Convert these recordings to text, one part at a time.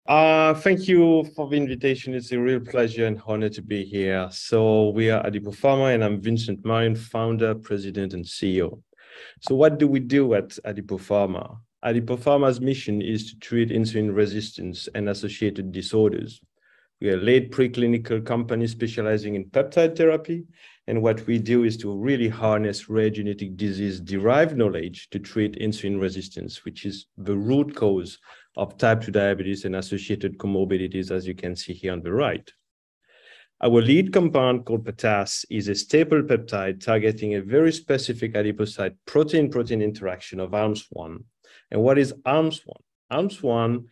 Thank you for the invitation. It's a real pleasure and honor to be here. So we are AdipoPharma, and I'm Vincent Marion, founder, president, and CEO. So what do we do at AdipoPharma? AdipoPharma's mission is to treat insulin resistance and associated disorders. We are a late preclinical company specializing in peptide therapy. And what we do is to really harness rare genetic disease-derived knowledge to treat insulin resistance, which is the root cause of type 2 diabetes and associated comorbidities, as you can see here on the right. Our lead compound, called PATAS, is a staple peptide targeting a very specific adipocyte protein-protein interaction of ARMS1. And what is ARMS1? ARMS1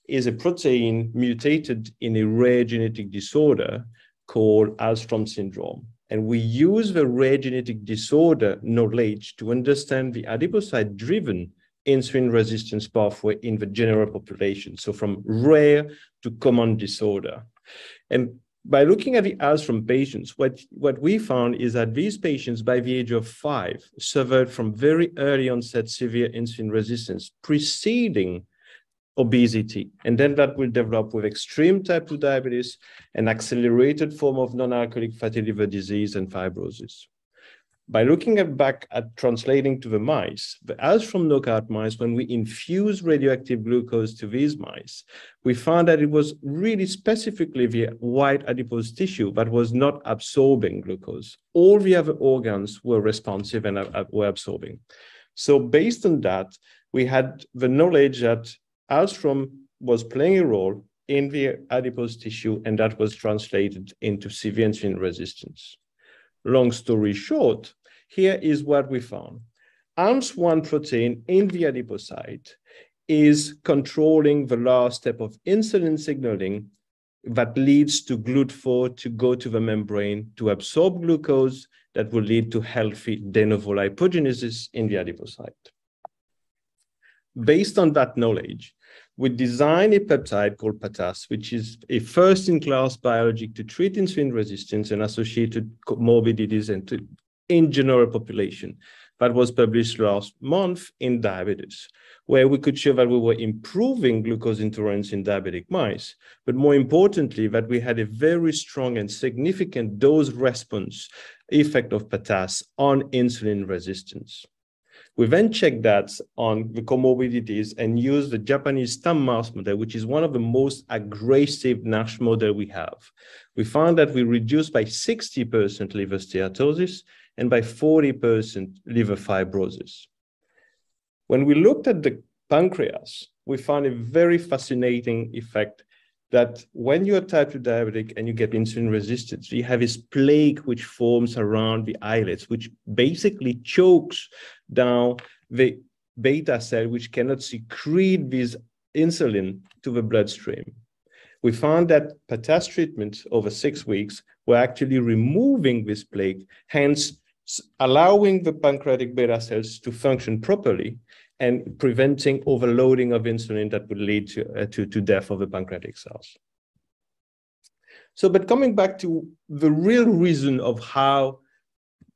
is a protein mutated in a rare genetic disorder called Alstrom syndrome. And we use the rare genetic disorder knowledge to understand the adipocyte-driven insulin resistance pathway in the general population. So from rare to common disorder. And by looking at the Alstrom patients, what we found is that these patients, by the age of 5, suffered from very early onset severe insulin resistance preceding obesity, and then that will develop with extreme type 2 diabetes, an accelerated form of non-alcoholic fatty liver disease, and fibrosis. By looking back at translating to the mice, the Alstrom knockout mice, when we infuse radioactive glucose to these mice, we found that it was really specifically the white adipose tissue that was not absorbing glucose. All the other organs were responsive and were absorbing. So based on that, we had the knowledge that Alstrom was playing a role in the adipose tissue, and that was translated into severe insulin resistance. Long story short, here is what we found. ARMS1 protein in the adipocyte is controlling the last step of insulin signaling that leads to GLUT4 to go to the membrane to absorb glucose that will lead to healthy de novo lipogenesis in the adipocyte. Based on that knowledge, we designed a peptide called PATAS, which is a first-in-class biologic to treat insulin resistance and associated comorbidities and in general population. That was published last month in Diabetes, where we could show that we were improving glucose intolerance in diabetic mice, but more importantly, that we had a very strong and significant dose response effect of PATAS on insulin resistance. We then checked that on the comorbidities and used the Japanese stem mouse model, which is one of the most aggressive NASH model we have. We found that we reduced by 60% liver steatosis and by 40% liver fibrosis. When we looked at the pancreas, we found a very fascinating effect that when you're type 2 diabetic and you get insulin resistance, you have this plaque which forms around the islets, which basically chokes down the beta cell, which cannot secrete this insulin to the bloodstream. We found that PATAS treatment over 6 weeks were actually removing this plaque, hence allowing the pancreatic beta cells to function properly and preventing overloading of insulin that would lead to death of the pancreatic cells. So, but coming back to the real reason of how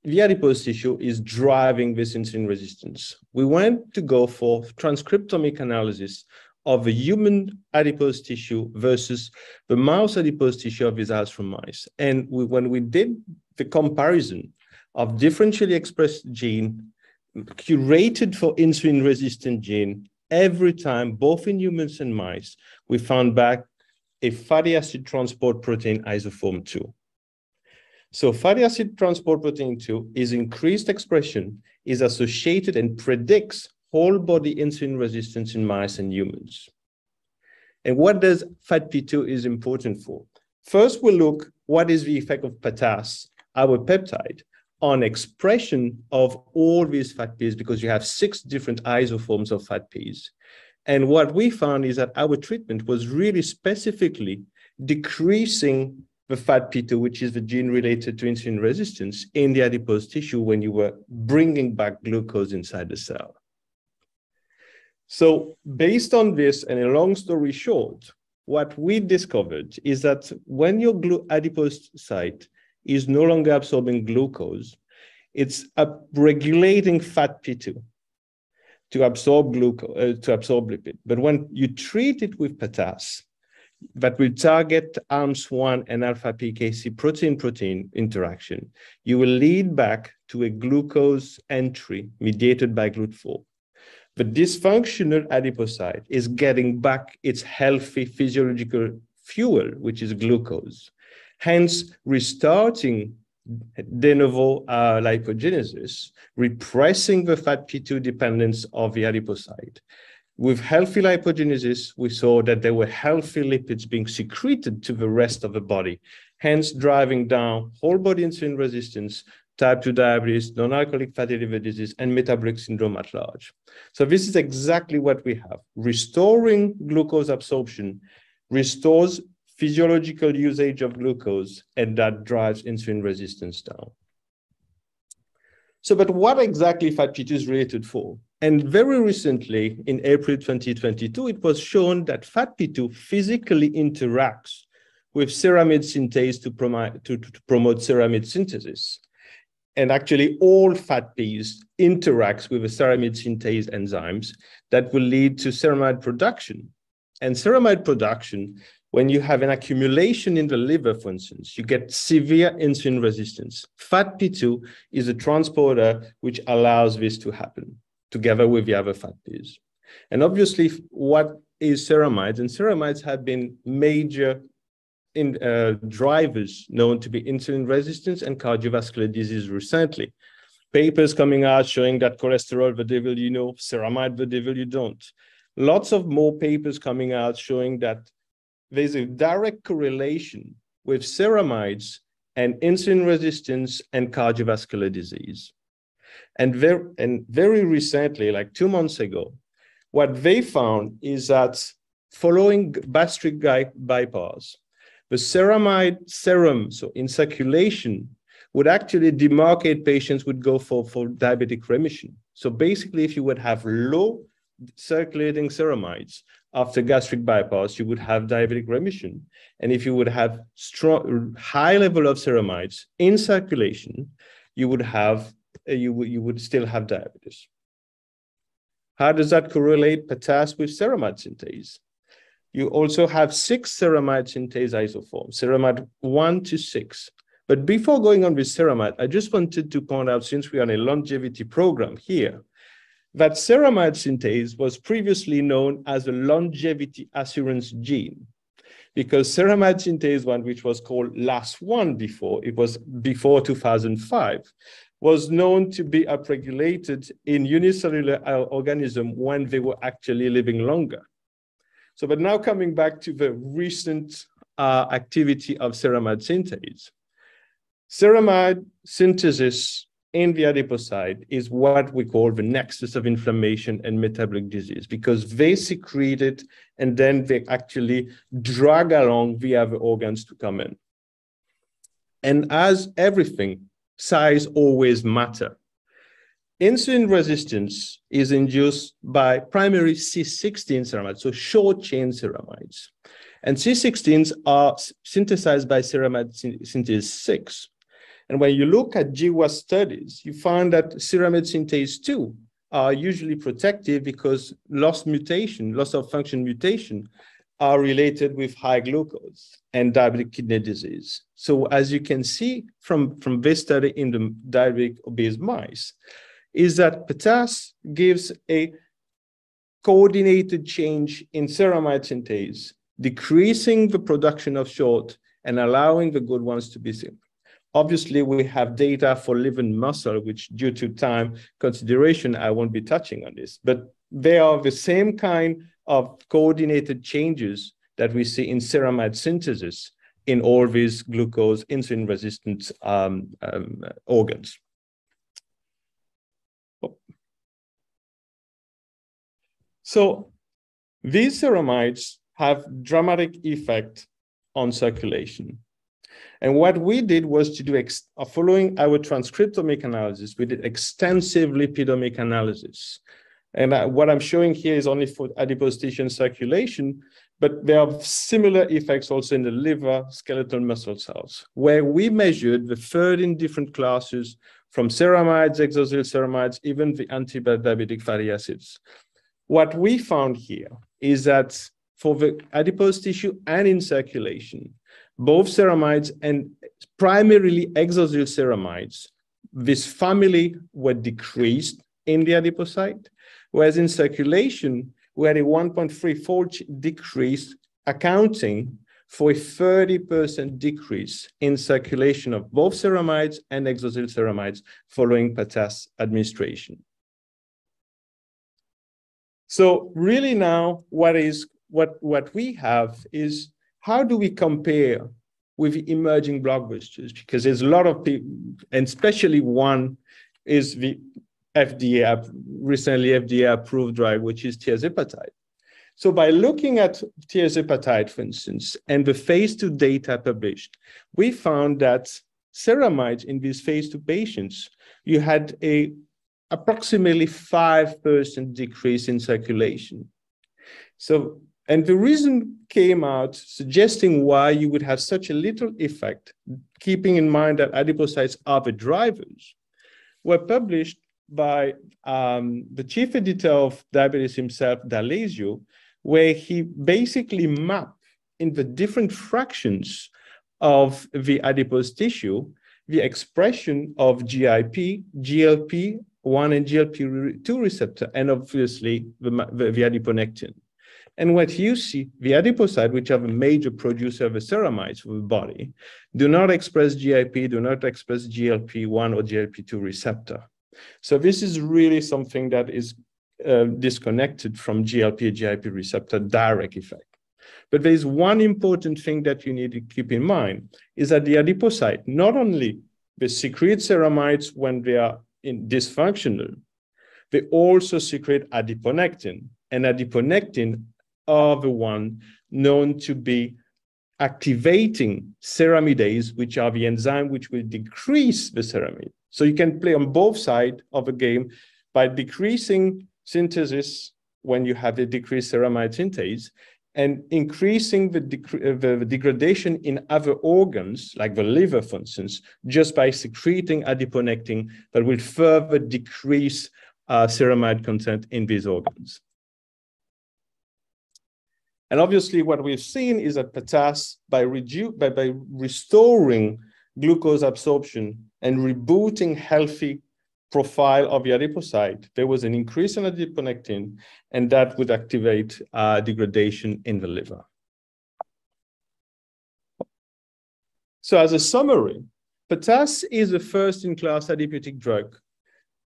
the adipose tissue is driving this insulin resistance, we went to go for transcriptomic analysis of the human adipose tissue versus the mouse adipose tissue of these Alstrom mice. And when we did the comparison of differentially expressed gene curated for insulin-resistant gene, every time, both in humans and mice, we found back a fatty acid transport protein isoform 2. So fatty acid transport protein 2 is increased expression, is associated and predicts whole body insulin resistance in mice and humans. And what does FATP2 is important for? First, we'll look what is the effect of PATAS, our peptide, on expression of all these FATPs, because you have 6 different isoforms of FATPs. And what we found is that our treatment was really specifically decreasing the FATP2, which is the gene related to insulin resistance, in the adipose tissue when you were bringing back glucose inside the cell. So based on this, and a long story short, what we discovered is that when your adipocyte is no longer absorbing glucose, it's regulating FATP2 to absorb glucose, to absorb lipid. But when you treat it with PATAS, that will target ARMS1 and alpha-PKC protein-protein interaction, you will lead back to a glucose entry mediated by GLUT4. The dysfunctional adipocyte is getting back its healthy physiological fuel, which is glucose, hence restarting de novo lipogenesis, repressing the FAT-P2 dependence of the adipocyte. With healthy lipogenesis, we saw that there were healthy lipids being secreted to the rest of the body, hence driving down whole body insulin resistance, type 2 diabetes, non-alcoholic fatty liver disease, and metabolic syndrome at large. So this is exactly what we have. Restoring glucose absorption restores physiological usage of glucose, and that drives insulin resistance down. So, but what exactly FAT-P2 is related for? And very recently, in April 2022, it was shown that FAT-P2 physically interacts with ceramide synthase to promote ceramide synthesis. And actually, all FAT-Ps interacts with the ceramide synthase enzymes that will lead to ceramide production. And ceramide production, when you have an accumulation in the liver, for instance, you get severe insulin resistance. FAT-P2 is a transporter which allows this to happen, together with the other FAT-Ps. And obviously, what is ceramides? And ceramides have been major drivers known to be insulin resistance and cardiovascular disease recently. Papers coming out showing that cholesterol, the devil you know, ceramide, the devil you don't. Lots of more papers coming out showing that there's a direct correlation with ceramides and insulin resistance and cardiovascular disease. And very recently, like 2 months ago, what they found is that following gastric bypass, the ceramide serum, so in circulation, would actually demarcate patients would go for diabetic remission. So basically, if you would have low circulating ceramides after gastric bypass, you would have diabetic remission. And if you would have high level of ceramides in circulation, you would have you would still have diabetes. How does that correlate PATAS with ceramide synthase? You also have 6 ceramide synthase isoforms, ceramide 1 to 6. But before going on with ceramide, I just wanted to point out, since we are in a longevity program here, that ceramide synthase was previously known as a longevity assurance gene, because ceramide synthase 1, which was called LAS1 before, it was before 2005, was known to be upregulated in unicellular organisms when they were actually living longer. So, but now coming back to the recent activity of ceramide synthase. Ceramide synthesis in the adipocyte is what we call the nexus of inflammation and metabolic disease, because they secrete it and then they actually drag along the other organs to come in. And as everything, size always matter. Insulin resistance is induced by primary C16 ceramides, so short chain ceramides. And C16s are synthesized by ceramide synthase 6. And when you look at GWAS studies, you find that ceramide synthase 2 are usually protective because loss of function mutation are related with high glucose and diabetic kidney disease. So as you can see from this study in the diabetic obese mice, is that PATAS gives a coordinated change in ceramide synthase, decreasing the production of short and allowing the good ones to be seen. Obviously, we have data for liver and muscle, which due to time consideration, I won't be touching on this, but they are the same kind of coordinated changes that we see in ceramide synthesis in all these glucose insulin resistant organs. So these ceramides have dramatic effect on circulation. And what we did was to do, following our transcriptomic analysis, we did extensive lipidomic analysis. And what I'm showing here is only for adipose tissue and circulation, but there are similar effects also in the liver, skeletal muscle cells, where we measured the 13 different classes from ceramides, exosyl ceramides, even the anti-diabetic fatty acids. What we found here is that for the adipose tissue and in circulation. Both ceramides and primarily exosyl ceramides, this family were decreased in the adipocyte, whereas in circulation, we had a 1.3-fold decrease, accounting for a 30% decrease in circulation of both ceramides and exosyl ceramides following PATAS administration. So really now, what we have is, how do we compare with the emerging blockbusters? Because there's a lot of people, and especially one is the recently FDA approved drug, which is tirzepatide. So by looking at tirzepatide, for instance, and the phase 2 data published, we found that ceramides in these phase 2 patients, you had a approximately 5% decrease in circulation. So, and the reason came out suggesting why you would have such a little effect, keeping in mind that adipocytes are the drivers, were published by the chief editor of Diabetes himself, D'Alesio, where he basically mapped in the different fractions of the adipose tissue, the expression of GIP, GLP-1 and GLP-2 receptor, and obviously the adiponectin. And what you see, the adipocyte, which are the major producer of the ceramides for the body, do not express GIP, do not express GLP-1 or GLP-2 receptor. So this is really something that is disconnected from GLP and GIP receptor direct effect. But there's one important thing that you need to keep in mind, is that the adipocyte, not only they secrete ceramides when they are dysfunctional, they also secrete adiponectin, and adiponectin are the one known to be activating ceramidase, which are the enzyme which will decrease the ceramide. So you can play on both sides of the game by decreasing synthesis when you have the decreased ceramide synthase, and increasing the degradation in other organs, like the liver, for instance, just by secreting adiponectin that will further decrease ceramide content in these organs. And obviously, what we've seen is that PATAS, by restoring glucose absorption and rebooting healthy profile of the adipocyte, there was an increase in adiponectin, and that would activate degradation in the liver. So as a summary, PATAS is a first-in-class adipeutic drug.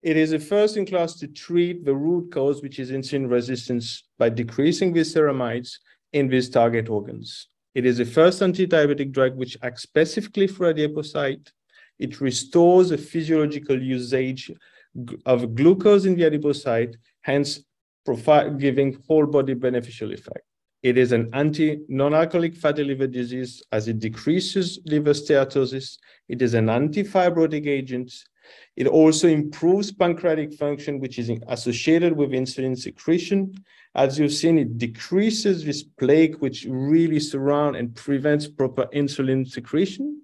It is a first-in-class to treat the root cause, which is insulin resistance, by decreasing these ceramides in these target organs. It is a first anti-diabetic drug which acts specifically for adipocyte. It restores the physiological usage of glucose in the adipocyte, hence giving whole body beneficial effect. It is an non-alcoholic fatty liver disease as it decreases liver steatosis. It is an anti-fibrotic agent. It also improves pancreatic function, which is associated with insulin secretion. As you've seen, it decreases this plaque, which really surrounds and prevents proper insulin secretion.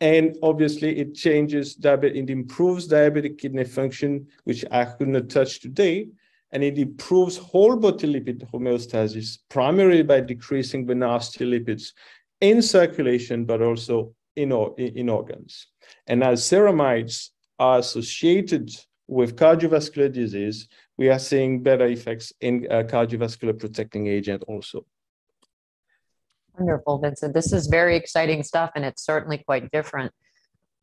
And obviously, it improves diabetic kidney function, which I could not touch today. And it improves whole body lipid homeostasis, primarily by decreasing the nasty lipids in circulation, but also in organs. And as ceramides are associated with cardiovascular disease, we are seeing better effects in cardiovascular protecting agent also. Wonderful, Vincent. This is very exciting stuff, and it's certainly quite different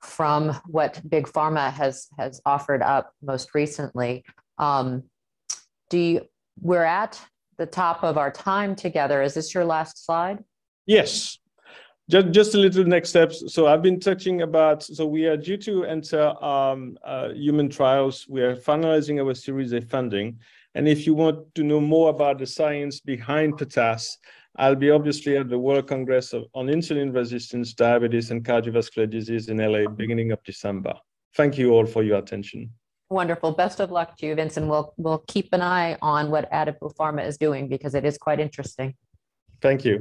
from what Big Pharma has offered up most recently. We're at the top of our time together. Is this your last slide? Yes. Just a little next steps. So I've been touching about, so we are due to enter human trials. We are finalizing our Series A funding. And if you want to know more about the science behind PATAS, I'll be obviously at the World Congress on Insulin Resistance, Diabetes, and Cardiovascular Disease in LA beginning of December. Thank you all for your attention. Wonderful. Best of luck to you, Vincent. We'll keep an eye on what AdipoPharma is doing because it is quite interesting. Thank you.